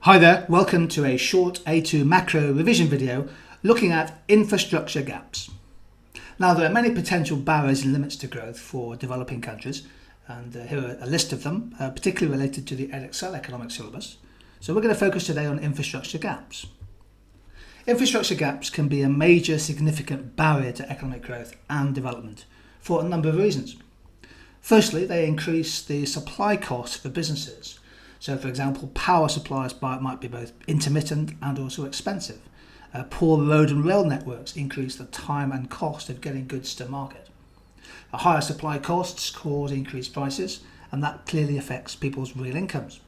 Hi there, welcome to a short A2 macro revision video looking at infrastructure gaps. Now, there are many potential barriers and limits to growth for developing countries, and here are a list of them, particularly related to the Edexcel economic syllabus. So we're going to focus today on infrastructure gaps. Infrastructure gaps can be a major significant barrier to economic growth and development for a number of reasons. Firstly, they increase the supply costs for businesses. So, for example, power supplies might be both intermittent and also expensive. Poor road and rail networks increase the time and cost of getting goods to market. Higher supply costs cause increased prices, and that clearly affects people's real incomes.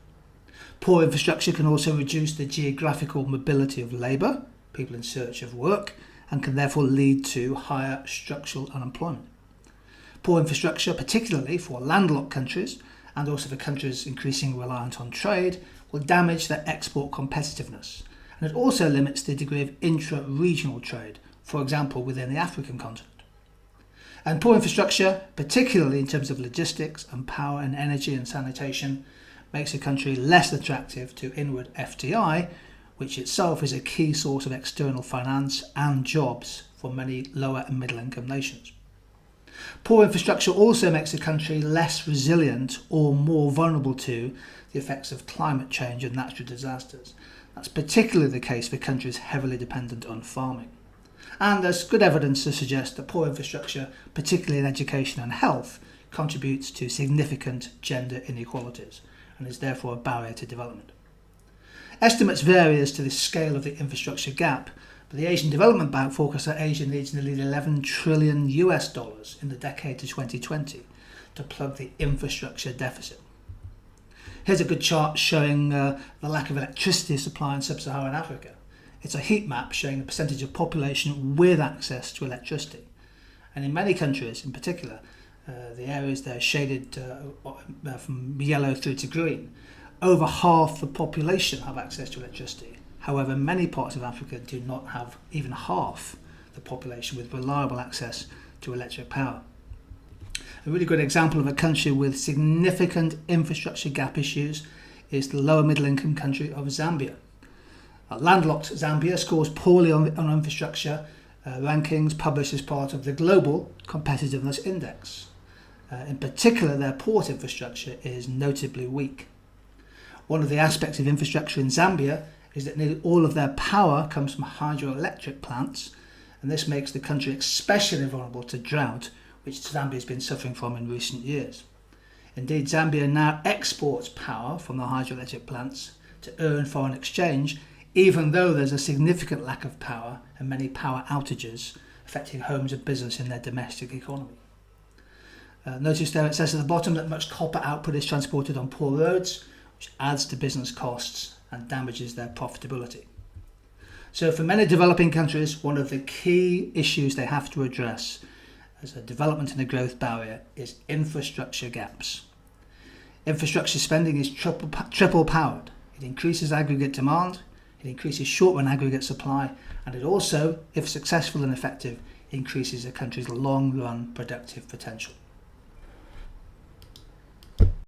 Poor infrastructure can also reduce the geographical mobility of labour, people in search of work, and can therefore lead to higher structural unemployment. Poor infrastructure, particularly for landlocked countries, and also for countries increasingly reliant on trade, will damage their export competitiveness. And it also limits the degree of intra-regional trade, for example, within the African continent. And poor infrastructure, particularly in terms of logistics and power and energy and sanitation, makes a country less attractive to inward FDI, which itself is a key source of external finance and jobs for many lower and middle income nations. Poor infrastructure also makes a country less resilient or more vulnerable to the effects of climate change and natural disasters. That's particularly the case for countries heavily dependent on farming. And there's good evidence to suggest that poor infrastructure, particularly in education and health, contributes to significant gender inequalities and is therefore a barrier to development. Estimates vary as to the scale of the infrastructure gap, but the Asian Development Bank forecasts that Asia needs nearly $11 trillion in the decade to 2020 to plug the infrastructure deficit. Here's a good chart showing the lack of electricity supply in sub-Saharan Africa. It's a heat map showing the percentage of population with access to electricity. And in many countries, in particular, the areas there shaded from yellow through to green, over half the population have access to electricity. However, many parts of Africa do not have even half the population with reliable access to electric power. A really good example of a country with significant infrastructure gap issues is the lower middle income country of Zambia. Landlocked Zambia scores poorly on infrastructure rankings published as part of the Global Competitiveness Index. In particular, their port infrastructure is notably weak. One of the aspects of infrastructure in Zambia is that nearly all of their power comes from hydroelectric plants, and this makes the country especially vulnerable to drought, which Zambia has been suffering from in recent years. Indeed, Zambia now exports power from the hydroelectric plants to earn foreign exchange, even though there's a significant lack of power and many power outages affecting homes and business in their domestic economy. Notice there it says at the bottom that much copper output is transported on poor roads, which adds to business costs and damages their profitability. So for many developing countries, one of the key issues they have to address as a development and a growth barrier is infrastructure gaps. Infrastructure spending is triple powered. It increases aggregate demand, it increases short-run aggregate supply, and it also, if successful and effective, increases a country's long-run productive potential.